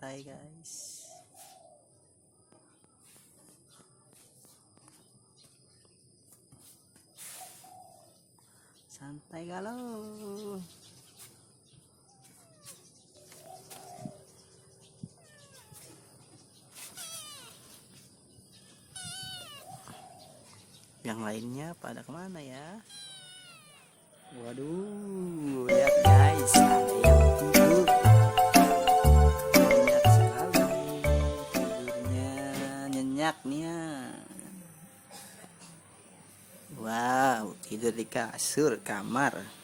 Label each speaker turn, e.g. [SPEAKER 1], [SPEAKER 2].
[SPEAKER 1] santai guys. Santai galau. Yang lainnya pada kemana ya? Waduh, lihat guys, ada yang tidur. Banyak sekali tidurnya, nyenyaknya. Wow, tidur di kasur kamar.